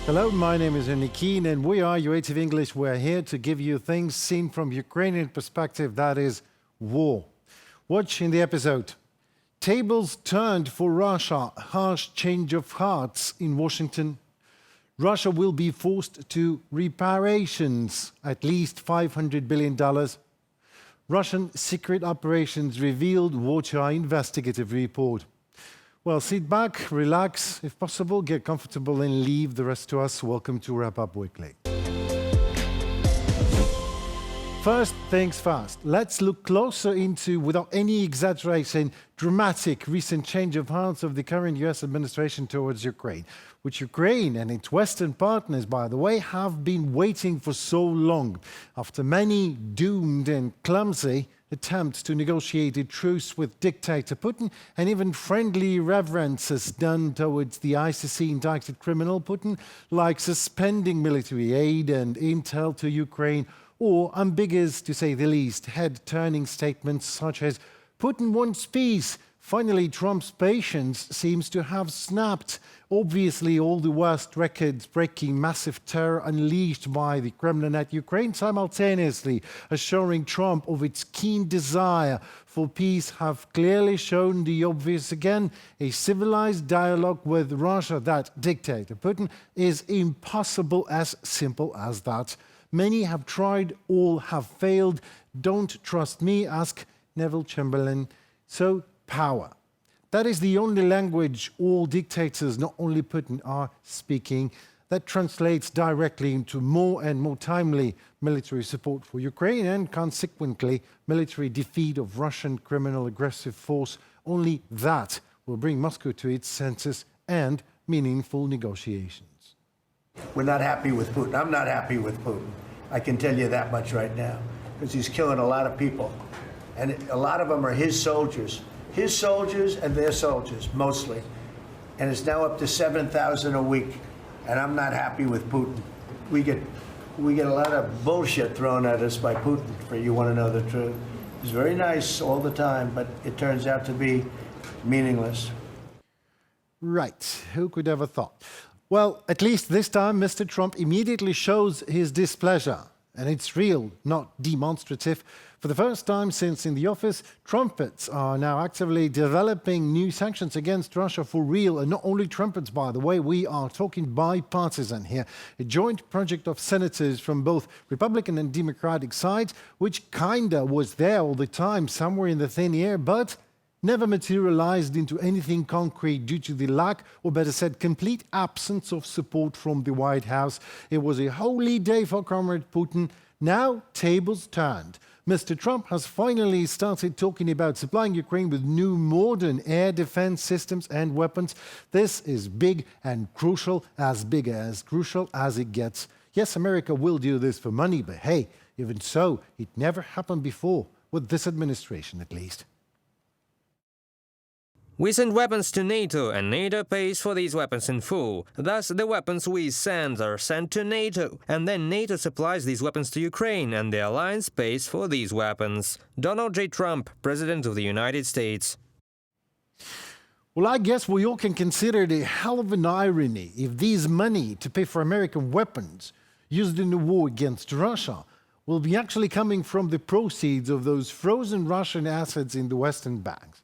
Hello, my name is Ernie Keane, and we are UATV English. We're here to give you things seen from Ukrainian perspective, that is, war. Watch in the episode. Tables turned for Russia, harsh change of hearts in Washington. Russia will be forced to reparations, at least $500 billion. Russian secret operations revealed Watcher investigative report. Well, sit back, relax, if possible, get comfortable and leave the rest to us. Welcome to Wrap Up Weekly. First things first, let's look closer into, without any exaggeration, dramatic recent change of hearts of the current US administration towards Ukraine, which Ukraine and its Western partners, by the way, have been waiting for so long. After many doomed and clumsy attempts to negotiate a truce with dictator Putin and even friendly reverences done towards the ICC-indicted criminal Putin, like suspending military aid and intel to Ukraine, or ambiguous, to say the least, head-turning statements such as Putin wants peace. Finally, Trump's patience seems to have snapped. Obviously, all the worst records-breaking massive terror unleashed by the Kremlin at Ukraine simultaneously assuring Trump of its keen desire for peace have clearly shown the obvious again. A civilized dialogue with Russia, that dictator Putin, is impossible, as simple as that. Many have tried, all have failed. Don't trust me, ask Neville Chamberlain. So, power. That is the only language all dictators, not only Putin, are speaking. That translates directly into more and more timely military support for Ukraine and, consequently, military defeat of Russian criminal aggressive force. Only that will bring Moscow to its senses and meaningful negotiations. We're not happy with Putin. I'm not happy with Putin. I can tell you that much right now, because he's killing a lot of people. And a lot of them are his soldiers and their soldiers, mostly. And it's now up to 7,000 a week. And I'm not happy with Putin. We get a lot of bullshit thrown at us by Putin, for you want to know the truth. He's very nice all the time, but it turns out to be meaningless. Right. Who could ever thought? Well, at least this time, Mr. Trump immediately shows his displeasure. And it's real, not demonstrative. For the first time since in the office, trumpets are now actively developing new sanctions against Russia for real. And not only trumpets, by the way, we are talking bipartisan here. A joint project of senators from both Republican and Democratic sides, which kinda was there all the time, somewhere in the thin air, but never materialized into anything concrete due to the lack, or better said, complete absence of support from the White House. It was a holy day for Comrade Putin. Now, tables turned. Mr. Trump has finally started talking about supplying Ukraine with new modern air defense systems and weapons. This is big and crucial, as big as crucial as it gets. Yes, America will do this for money, but hey, even so, it never happened before, with this administration at least. We send weapons to NATO, and NATO pays for these weapons in full. Thus, the weapons we send are sent to NATO, and then NATO supplies these weapons to Ukraine, and the alliance pays for these weapons. Donald J. Trump, President of the United States. Well, I guess we all can consider it a hell of an irony if these money to pay for American weapons used in the war against Russia will be actually coming from the proceeds of those frozen Russian assets in the Western banks.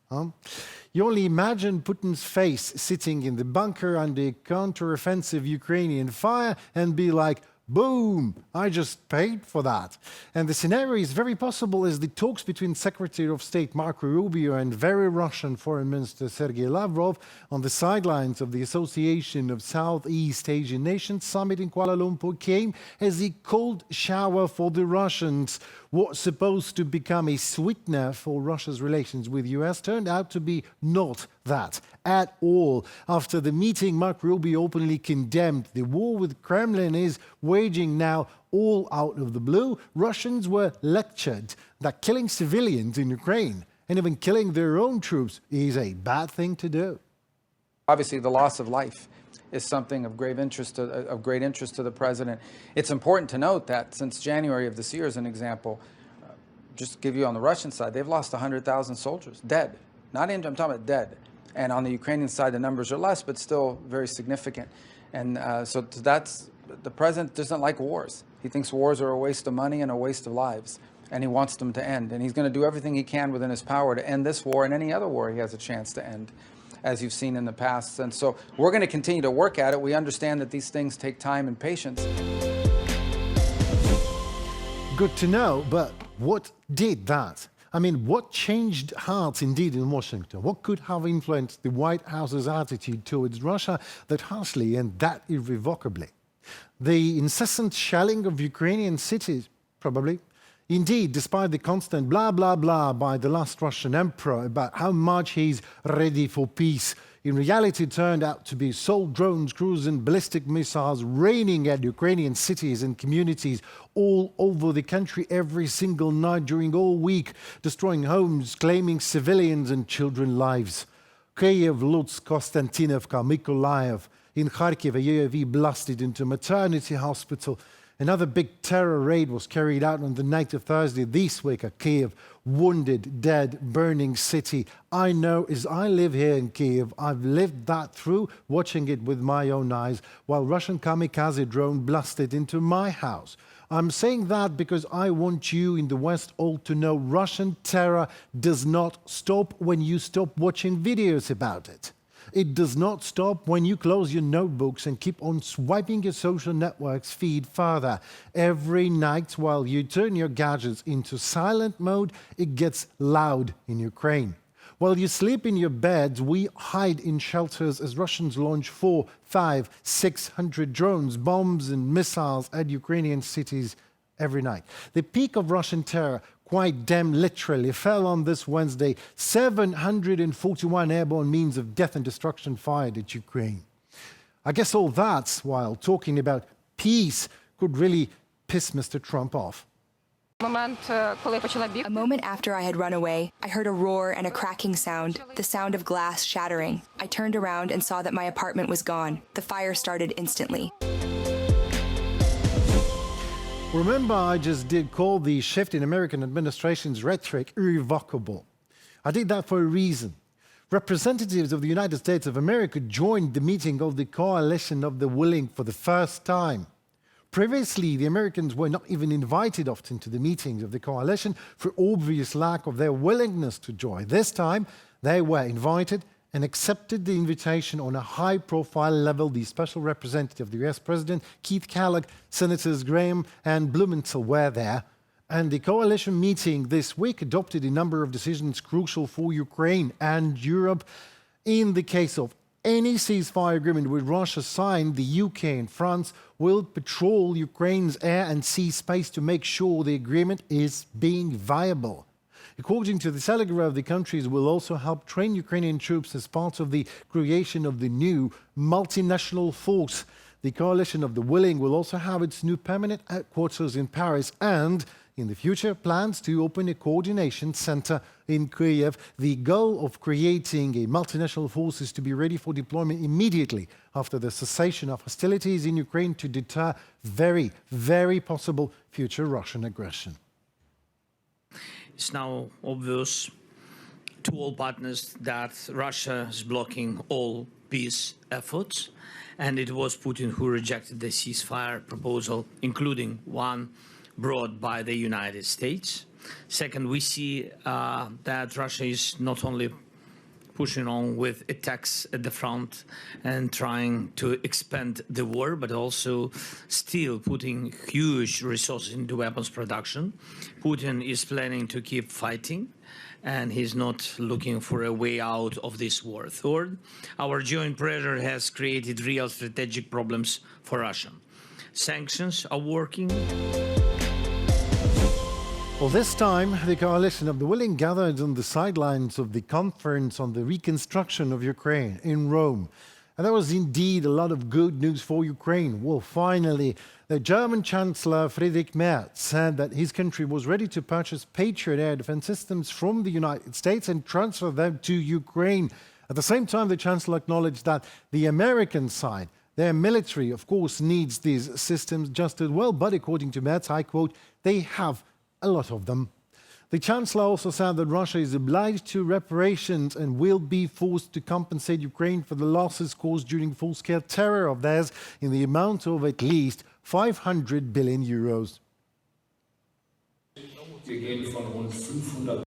You only imagine Putin's face sitting in the bunker under counter-offensive Ukrainian fire and be like, boom, I just paid for that. And the scenario is very possible as the talks between Secretary of State Marco Rubio and very Russian Foreign Minister Sergei Lavrov on the sidelines of the Association of Southeast Asian Nations summit in Kuala Lumpur came as a cold shower for the Russians. What's supposed to become a sweetener for Russia's relations with the US turned out to be not that at all. After the meeting, Marco Rubio openly condemned the war with Kremlin is waging now all out of the blue. Russians were lectured that killing civilians in Ukraine and even killing their own troops is a bad thing to do. Obviously, the loss of life is something of great interest to the president. It's important to note that since January of this year, as an example, just to give you on the Russian side, they've lost 100,000 soldiers, dead. Not injured, I'm talking about dead. And on the Ukrainian side, the numbers are less, but still very significant. And so that's, the president doesn't like wars. He thinks wars are a waste of money and a waste of lives, and he wants them to end. And he's going to do everything he can within his power to end this war and any other war he has a chance to end, as you've seen in the past. And so we're going to continue to work at it. We understand that these things take time and patience. Good to know, but what did that? I mean, what changed hearts indeed in Washington? What could have influenced the White House's attitude towards Russia that harshly and that irrevocably? The incessant shelling of Ukrainian cities, probably. Indeed, despite the constant blah, blah, blah by the last Russian emperor about how much he's ready for peace, in reality it turned out to be assault drones, cruise and ballistic missiles raining at Ukrainian cities and communities all over the country every single night during all week, destroying homes, claiming civilians and children's lives. Kyiv, Lutsk, Konstantinovka, Mykolaiv. In Kharkiv, a UAV blasted into a maternity hospital. Another big terror raid was carried out on the night of Thursday this week at Kyiv. Wounded, dead, burning city. I know, as I live here in Kyiv, I've lived that through, watching it with my own eyes, while Russian kamikaze drone blasted into my house. I'm saying that because I want you in the West all to know Russian terror does not stop when you stop watching videos about it. It does not stop when you close your notebooks and keep on swiping your social networks feed further. Every night while you turn your gadgets into silent mode, it gets loud in Ukraine. While you sleep in your beds, we hide in shelters as Russians launch 400, 500, 600 drones, bombs and missiles at Ukrainian cities every night. The peak of Russian terror, quite damn literally, fell on this Wednesday. 741 airborne means of death and destruction fired at Ukraine. I guess all that, while talking about peace, could really piss Mr. Trump off. A moment after I had run away, I heard a roar and a cracking sound, the sound of glass shattering. I turned around and saw that my apartment was gone. The fire started instantly. Remember, I just did call the shift in American administration's rhetoric irrevocable. I did that for a reason. Representatives of the United States of America joined the meeting of the Coalition of the Willing for the first time. Previously, the Americans were not even invited often to the meetings of the coalition for obvious lack of their willingness to join. This time, they were invited and accepted the invitation on a high-profile level. The special representative of the US President, Keith Kellogg, Senators Graham and Blumenthal were there. And the coalition meeting this week adopted a number of decisions crucial for Ukraine and Europe. In the case of any ceasefire agreement with Russia signed, the UK and France will patrol Ukraine's air and sea space to make sure the agreement is being viable. According to the Telegraph, the countries will also help train Ukrainian troops as part of the creation of the new multinational force. The Coalition of the Willing will also have its new permanent headquarters in Paris and, in the future, plans to open a coordination center in Kyiv. The goal of creating a multinational force is to be ready for deployment immediately after the cessation of hostilities in Ukraine to deter very, very possible future Russian aggression. It's now obvious to all partners that Russia is blocking all peace efforts, and it was Putin who rejected the ceasefire proposal, including one brought by the United States. Second, we see that Russia is not only pushing on with attacks at the front and trying to expand the war, but also still putting huge resources into weapons production. Putin is planning to keep fighting, and he's not looking for a way out of this war. Third, our joint pressure has created real strategic problems for Russia. Sanctions are working. Well, this time, the Coalition of the Willing gathered on the sidelines of the conference on the reconstruction of Ukraine in Rome. And there was indeed a lot of good news for Ukraine. Well, finally, the German Chancellor Friedrich Merz said that his country was ready to purchase Patriot air defense systems from the United States and transfer them to Ukraine. At the same time, the Chancellor acknowledged that the American side, their military, of course, needs these systems just as well. But according to Merz, I quote, they have a lot of them. The Chancellor also said that Russia is obliged to reparations and will be forced to compensate Ukraine for the losses caused during full-scale terror of theirs in the amount of at least 500 billion euros.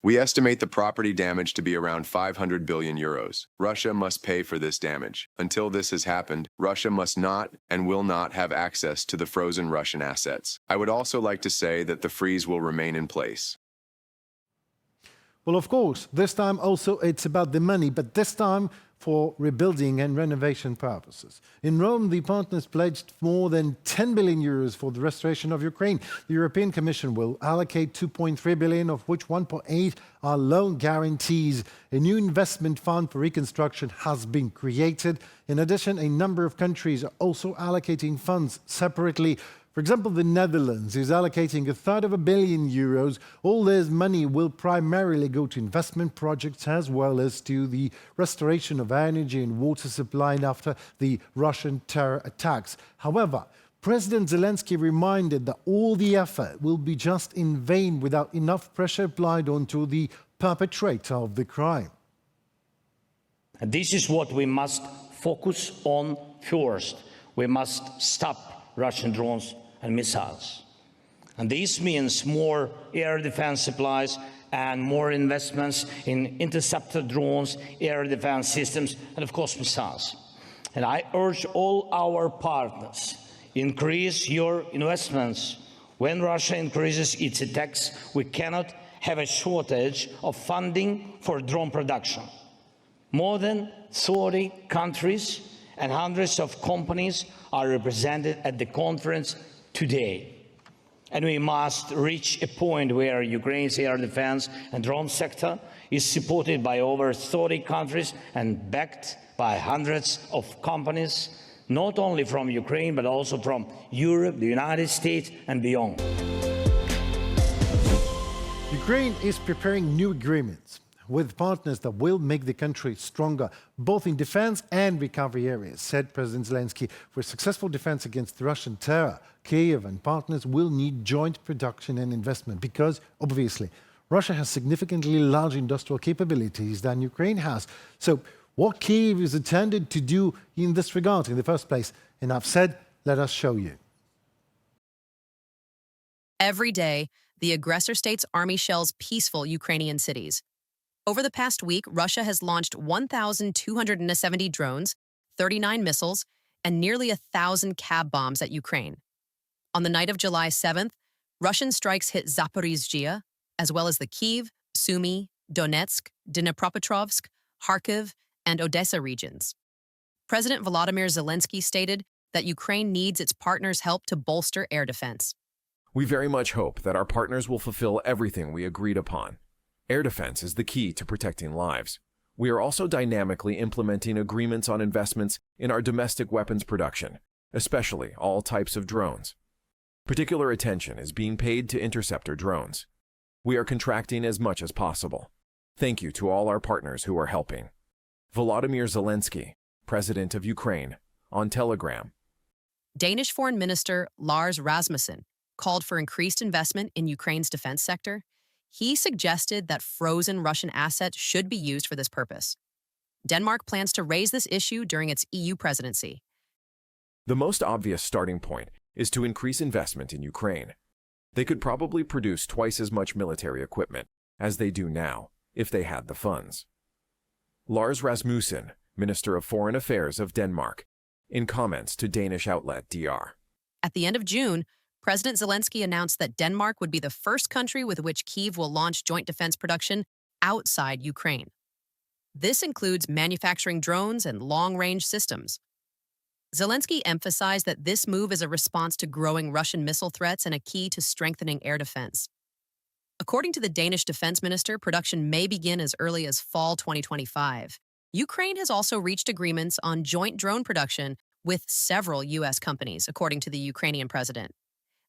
We estimate the property damage to be around 500 billion euros. Russia must pay for this damage. Until this has happened, Russia must not and will not have access to the frozen Russian assets. I would also like to say that the freeze will remain in place. Well, of course, this time also it's about the money, but this time for rebuilding and renovation purposes. In Rome, the partners pledged more than 10 billion euros for the restoration of Ukraine. The European Commission will allocate 2.3 billion, of which 1.8 are loan guarantees. A new investment fund for reconstruction has been created. In addition, a number of countries are also allocating funds separately. For example, the Netherlands is allocating €1/3 billion. All this money will primarily go to investment projects as well as to the restoration of energy and water supply after the Russian terror attacks. However, President Zelensky reminded that all the effort will be just in vain without enough pressure applied onto the perpetrator of the crime. And this is what we must focus on first. We must stop Russian drones and missiles. And this means more air defense supplies and more investments in interceptor drones, air defense systems, and of course missiles. And I urge all our partners, increase your investments. When Russia increases its attacks, we cannot have a shortage of funding for drone production. More than 30 countries and hundreds of companies are represented at the conference today. And we must reach a point where Ukraine's air defense and drone sector is supported by over 30 countries and backed by hundreds of companies, not only from Ukraine, but also from Europe, the United States, and beyond. Ukraine is preparing new agreements with partners that will make the country stronger, both in defense and recovery areas, said President Zelensky. For successful defense against Russian terror, Kyiv and partners will need joint production and investment because, obviously, Russia has significantly larger industrial capabilities than Ukraine has. So what Kyiv is intended to do in this regard in the first place? Enough said, let us show you. Every day, the aggressor state's army shells peaceful Ukrainian cities. Over the past week, Russia has launched 1,270 drones, 39 missiles, and nearly 1,000 cab bombs at Ukraine. On the night of July 7th, Russian strikes hit Zaporizhzhia, as well as the Kyiv, Sumy, Donetsk, Dnipropetrovsk, Kharkiv, and Odessa regions. President Volodymyr Zelensky stated that Ukraine needs its partners' help to bolster air defense. We very much hope that our partners will fulfill everything we agreed upon. Air defense is the key to protecting lives. We are also dynamically implementing agreements on investments in our domestic weapons production, especially all types of drones. Particular attention is being paid to interceptor drones. We are contracting as much as possible. Thank you to all our partners who are helping. Volodymyr Zelensky, President of Ukraine, on Telegram. Danish Foreign Minister Lars Rasmussen called for increased investment in Ukraine's defense sector. He suggested that frozen Russian assets should be used for this purpose. Denmark plans to raise this issue during its EU presidency. The most obvious starting point is to increase investment in Ukraine. They could probably produce twice as much military equipment as they do now if they had the funds. Lars Rasmussen, Minister of Foreign Affairs of Denmark, in comments to Danish outlet DR. At the end of June, President Zelensky announced that Denmark would be the first country with which Kyiv will launch joint defense production outside Ukraine. This includes manufacturing drones and long-range systems. Zelensky emphasized that this move is a response to growing Russian missile threats and a key to strengthening air defense. According to the Danish defense minister, production may begin as early as fall 2025. Ukraine has also reached agreements on joint drone production with several U.S. companies, according to the Ukrainian president.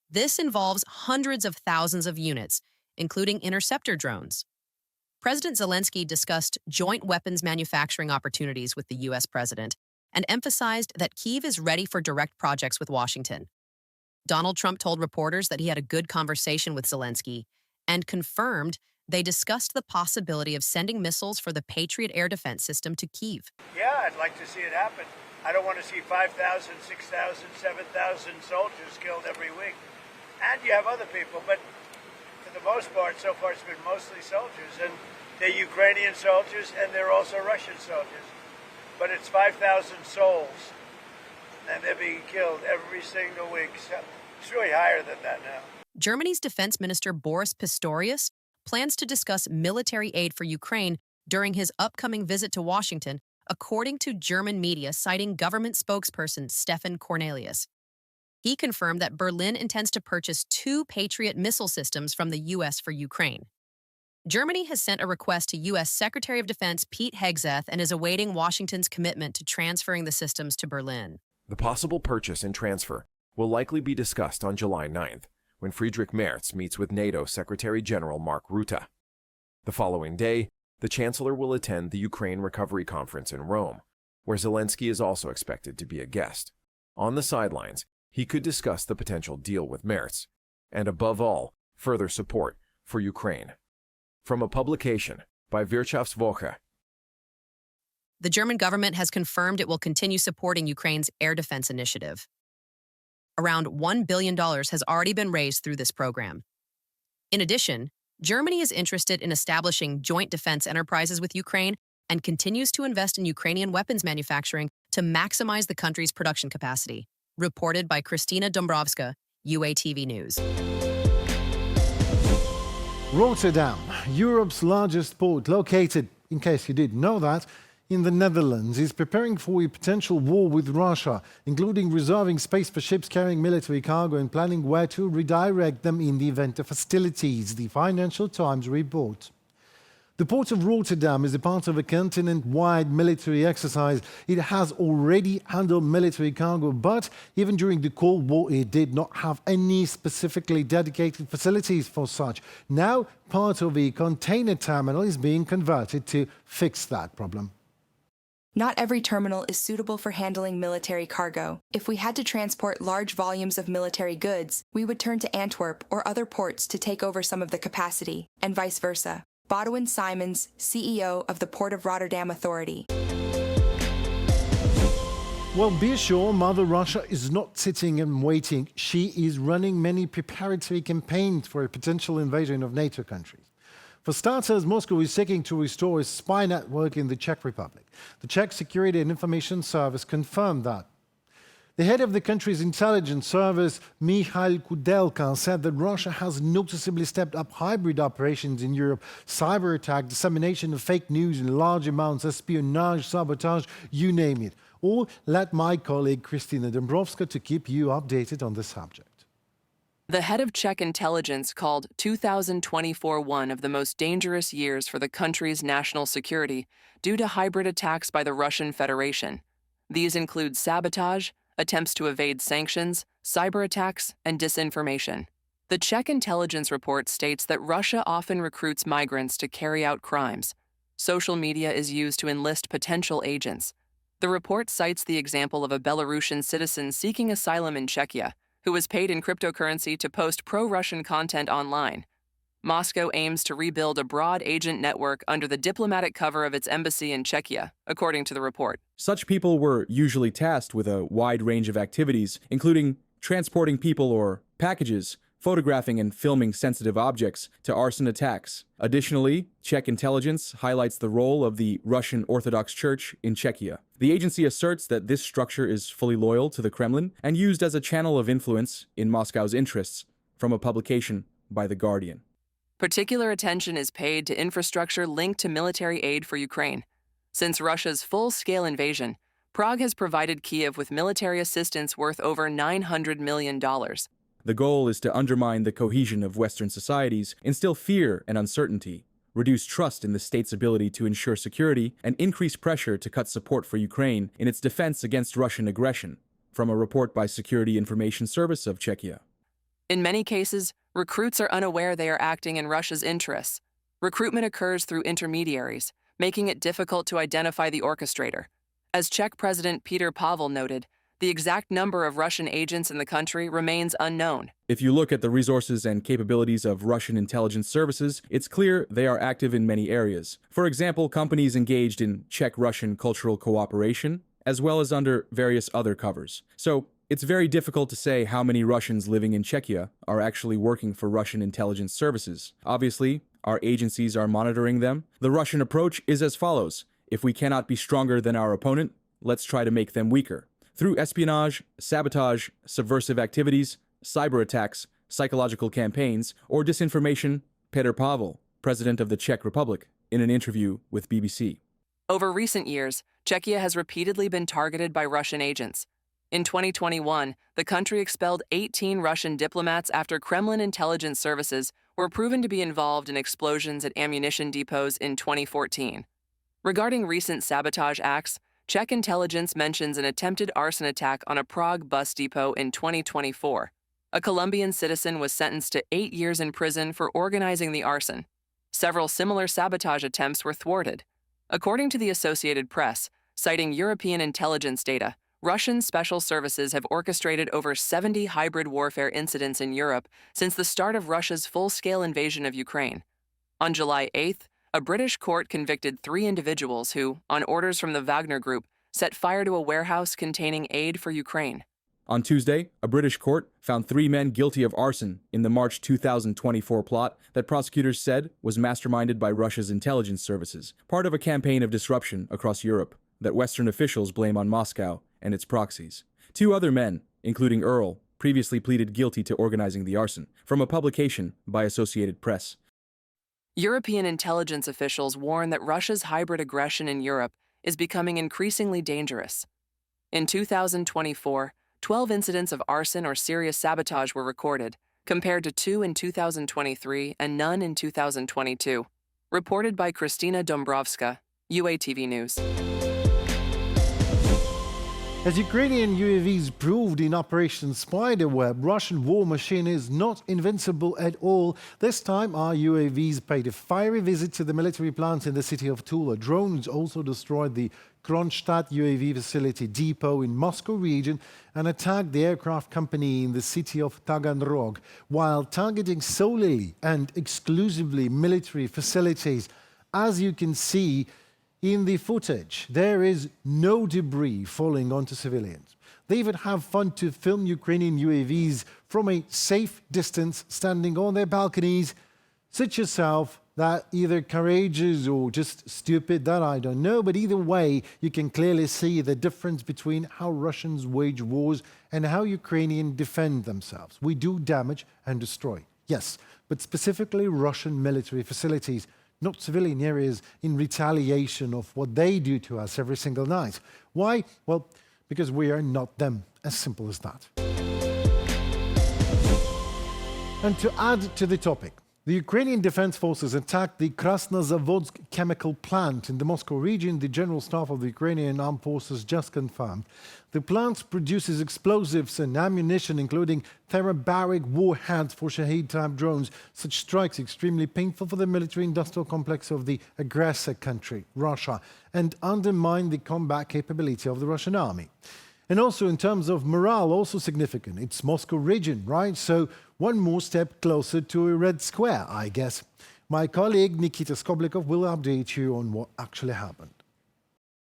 This involves hundreds of thousands of units, including interceptor drones. President Zelensky discussed joint weapons manufacturing opportunities with the U.S. president and emphasized that Kyiv is ready for direct projects with Washington. Donald Trump told reporters that he had a good conversation with Zelensky and confirmed They discussed the possibility of sending missiles for the Patriot air defense system to Kyiv. Yeah, I'd like to see it happen. I don't want to see 5,000, 6,000, 7,000 soldiers killed every week. And you have other people, but for the most part, so far it's been mostly soldiers. And they're Ukrainian soldiers and they're also Russian soldiers. But it's 5,000 souls, and they're being killed every single week. So it's really higher than that now. Germany's Defense Minister Boris Pistorius plans to discuss military aid for Ukraine during his upcoming visit to Washington, according to German media citing government spokesperson Stefan Cornelius. He confirmed that Berlin intends to purchase 2 Patriot missile systems from the U.S. for Ukraine. Germany has sent a request to U.S. Secretary of Defense Pete Hegseth and is awaiting Washington's commitment to transferring the systems to Berlin. The possible purchase and transfer will likely be discussed on July 9th, when Friedrich Merz meets with NATO Secretary General Mark Rutte. The following day, the Chancellor will attend the Ukraine Recovery Conference in Rome, where Zelensky is also expected to be a guest. On the sidelines, he could discuss the potential deal with Merz, and above all, further support for Ukraine. From a publication by Wirtschaftswoche. The German government has confirmed it will continue supporting Ukraine's air defense initiative. Around $1 billion has already been raised through this program. In addition, Germany is interested in establishing joint defense enterprises with Ukraine and continues to invest in Ukrainian weapons manufacturing to maximize the country's production capacity. Reported by Kristina Dombrovska, UATV News. Rotterdam, Europe's largest port, located, in case you didn't know that, in the Netherlands, is preparing for a potential war with Russia, including reserving space for ships carrying military cargo and planning where to redirect them in the event of hostilities, the Financial Times report. The port of Rotterdam is a part of a continent-wide military exercise. It has already handled military cargo, but even during the Cold War, it did not have any specifically dedicated facilities for such. Now, part of a container terminal is being converted to fix that problem. Not every terminal is suitable for handling military cargo. If we had to transport large volumes of military goods, we would turn to Antwerp or other ports to take over some of the capacity, and vice versa. Bodwin Simons, CEO of the Port of Rotterdam Authority. Well, be assured, Mother Russia is not sitting and waiting. She is running many preparatory campaigns for a potential invasion of NATO countries. For starters, Moscow is seeking to restore a spy network in the Czech Republic. The Czech Security and Information Service confirmed that. The head of the country's intelligence service, Mikhail Kudelka, said that Russia has noticeably stepped up hybrid operations in Europe: cyber attack, dissemination of fake news in large amounts, espionage, sabotage, you name it. Or let my colleague Kristina Dombrovska to keep you updated on the subject. The head of Czech intelligence called 2024 one of the most dangerous years for the country's national security due to hybrid attacks by the Russian Federation. These include sabotage, attempts to evade sanctions, cyber attacks, and disinformation. The Czech intelligence report states that Russia often recruits migrants to carry out crimes. Social media is used to enlist potential agents. The report cites the example of a Belarusian citizen seeking asylum in Czechia, who was paid in cryptocurrency to post pro-Russian content online. Moscow aims to rebuild a broad agent network under the diplomatic cover of its embassy in Czechia, according to the report. Such people were usually tasked with a wide range of activities, including transporting people or packages, photographing and filming sensitive objects, to arson attacks. Additionally, Czech intelligence highlights the role of the Russian Orthodox Church in Czechia. The agency asserts that this structure is fully loyal to the Kremlin and used as a channel of influence in Moscow's interests, from a publication by The Guardian. Particular attention is paid to infrastructure linked to military aid for Ukraine. Since Russia's full-scale invasion, Prague has provided Kyiv with military assistance worth over $900 million. The goal is to undermine the cohesion of Western societies, instill fear and uncertainty, reduce trust in the state's ability to ensure security, and increase pressure to cut support for Ukraine in its defense against Russian aggression, from a report by Security Information Service of Czechia. In many cases, recruits are unaware they are acting in Russia's interests. Recruitment occurs through intermediaries, making it difficult to identify the orchestrator. As Czech President Petr Pavel noted, The exact number of Russian agents in the country remains unknown. If you look at the resources and capabilities of Russian intelligence services, it's clear they are active in many areas. For example, companies engaged in Czech-Russian cultural cooperation, as well as under various other covers. So, it's very difficult to say how many Russians living in Czechia are actually working for Russian intelligence services. Obviously, our agencies are monitoring them. The Russian approach is as follows. If we cannot be stronger than our opponent, let's try to make them weaker. Through espionage, sabotage, subversive activities, cyber attacks, psychological campaigns, or disinformation, Petr Pavel, president of the Czech Republic, in an interview with BBC. Over recent years, Czechia has repeatedly been targeted by Russian agents. In 2021, the country expelled 18 Russian diplomats after Kremlin intelligence services were proven to be involved in explosions at ammunition depots in 2014. Regarding recent sabotage acts, Czech intelligence mentions an attempted arson attack on a Prague bus depot in 2024. A Colombian citizen was sentenced to 8 years in prison for organizing the arson. Several similar sabotage attempts were thwarted. According to the Associated Press, citing European intelligence data, Russian special services have orchestrated over 70 hybrid warfare incidents in Europe since the start of Russia's full-scale invasion of Ukraine. On July 8th, a British court convicted 3 individuals who, on orders from the Wagner Group, set fire to a warehouse containing aid for Ukraine. On Tuesday, a British court found 3 men guilty of arson in the March 2024 plot that prosecutors said was masterminded by Russia's intelligence services, part of a campaign of disruption across Europe that Western officials blame on Moscow and its proxies. 2 other men, including Earl, previously pleaded guilty to organizing the arson, from a publication by Associated Press. European intelligence officials warn that Russia's hybrid aggression in Europe is becoming increasingly dangerous. In 2024, 12 incidents of arson or serious sabotage were recorded, compared to 2 in 2023 and none in 2022. Reported by Kristina Dombrovska, UATV News. As Ukrainian UAVs proved in Operation Spiderweb, Russian war machine is not invincible at all. This time, our UAVs paid a fiery visit to the military plants in the city of Tula. Drones also destroyed the Kronstadt UAV facility depot in Moscow region and attacked the aircraft company in the city of Taganrog, while targeting solely and exclusively military facilities. As you can see, in the footage, there is no debris falling onto civilians. They even have fun to film Ukrainian UAVs from a safe distance, standing on their balconies. Suit yourself that either courageous or just stupid, that I don't know, but either way, you can clearly see the difference between how Russians wage wars and how Ukrainians defend themselves. We do damage and destroy, yes, but specifically Russian military facilities, not civilian areas, in retaliation of what they do to us every single night. Why? Well, because we are not them. As simple as that. And to add to the topic, the Ukrainian Defense Forces attacked the Krasnozavodsk chemical plant in the Moscow region. The General Staff of the Ukrainian Armed Forces just confirmed. The plant produces explosives and ammunition, including thermobaric warheads for Shahed-type drones. Such strikes extremely painful for the military-industrial complex of the aggressor country, Russia, and undermine the combat capability of the Russian army. And also in terms of morale, also significant. It's Moscow region, right? So one more step closer to a red square, I guess. My colleague Nikita Skoblikov will update you on what actually happened.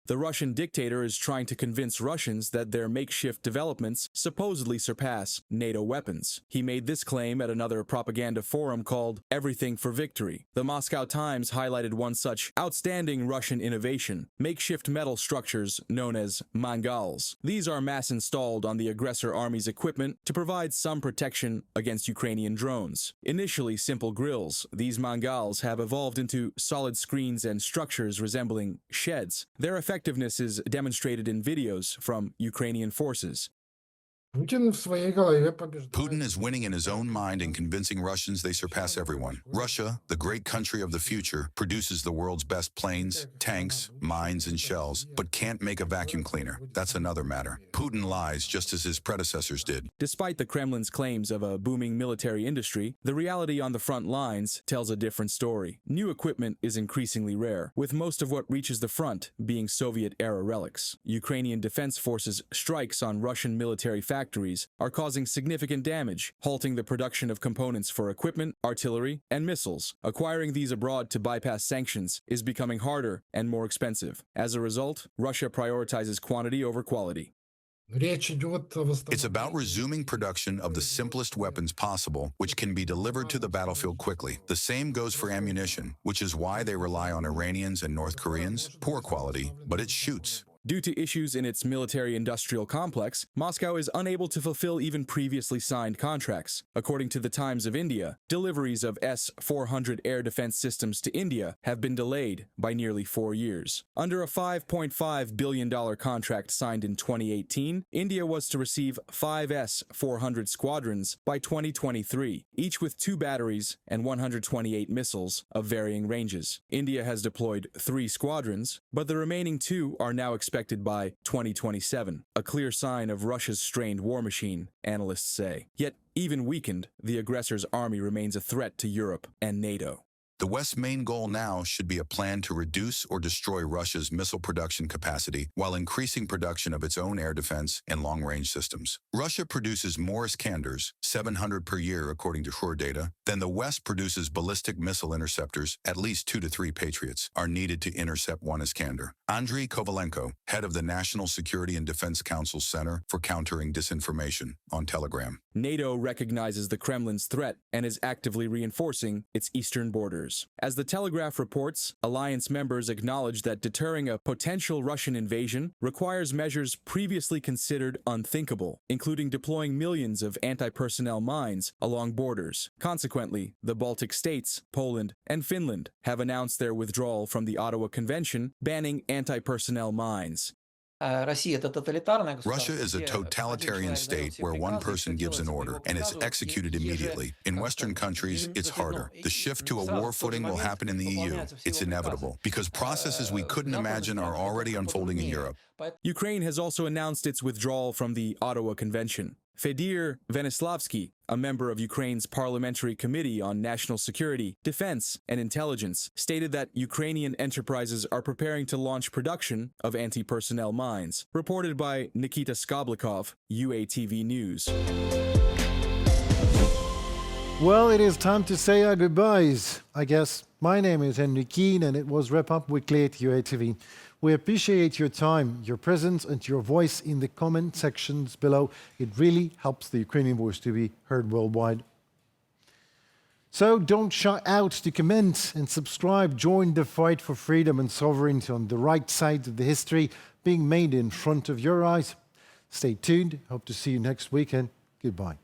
The Russian dictator is trying to convince Russians that their makeshift developments supposedly surpass NATO weapons. He made this claim at another propaganda forum called Everything for Victory. The Moscow Times highlighted one such outstanding Russian innovation, makeshift metal structures known as mangals. These are mass installed on the aggressor army's equipment to provide some protection against Ukrainian drones. Initially simple grills, these mangals have evolved into solid screens and structures resembling sheds. Their effectiveness is demonstrated in videos from Ukrainian forces. Putin is winning in his own mind and convincing Russians they surpass everyone. Russia, the great country of the future, produces the world's best planes, tanks, mines, and shells, but can't make a vacuum cleaner. That's another matter. Putin lies just as his predecessors did. Despite the Kremlin's claims of a booming military industry, the reality on the front lines tells a different story. New equipment is increasingly rare, with most of what reaches the front being Soviet-era relics. Ukrainian defense forces' strikes on Russian military factories are causing significant damage, halting the production of components for equipment, artillery, and missiles. Acquiring these abroad to bypass sanctions is becoming harder and more expensive. As a result, Russia prioritizes quantity over quality. It's about resuming production of the simplest weapons possible, which can be delivered to the battlefield quickly. The same goes for ammunition, which is why they rely on Iranians and North Koreans. Poor quality, but it shoots. Due to issues in its military-industrial complex, Moscow is unable to fulfill even previously signed contracts. According to the Times of India, deliveries of S-400 air defense systems to India have been delayed by nearly 4 years. Under a $5.5 billion contract signed in 2018, India was to receive 5 S-400 squadrons by 2023, each with 2 batteries and 128 missiles of varying ranges. India has deployed 3 squadrons, but the remaining 2 are now expected by 2027, a clear sign of Russia's strained war machine, analysts say. Yet, even weakened, the aggressor's army remains a threat to Europe and NATO. The West's main goal now should be a plan to reduce or destroy Russia's missile production capacity while increasing production of its own air defense and long-range systems. Russia produces more Iskanders, 700 per year according to Shure data, than the West produces ballistic missile interceptors. At least 2 to 3 Patriots are needed to intercept 1 Iskander. Andriy Kovalenko, head of the National Security and Defense Council's Center for Countering Disinformation, on Telegram. NATO recognizes the Kremlin's threat and is actively reinforcing its eastern borders. As the Telegraph reports, alliance members acknowledge that deterring a potential Russian invasion requires measures previously considered unthinkable, including deploying millions of anti-personnel mines along borders. Consequently, the Baltic states, Poland, and Finland have announced their withdrawal from the Ottawa Convention banning anti-personnel mines. Russia is a totalitarian state where one person gives an order and it's executed immediately. In Western countries, it's harder. The shift to a war footing will happen in the EU. It's inevitable because processes we couldn't imagine are already unfolding in Europe. Ukraine has also announced its withdrawal from the Ottawa Convention. Fedir Venislavsky, a member of Ukraine's Parliamentary Committee on National Security, Defense, and Intelligence, stated that Ukrainian enterprises are preparing to launch production of anti-personnel mines. Reported by Nikita Skoblikov, UATV News. Well, it is time to say our goodbyes. I guess my name is Henry Keane, and it was Wrap Up Weekly at UATV. We appreciate your time, your presence, and your voice in the comment sections below. It really helps the Ukrainian voice to be heard worldwide. So don't shy out to comment and subscribe. Join the fight for freedom and sovereignty on the right side of the history being made in front of your eyes. Stay tuned. Hope to see you next week, and goodbye.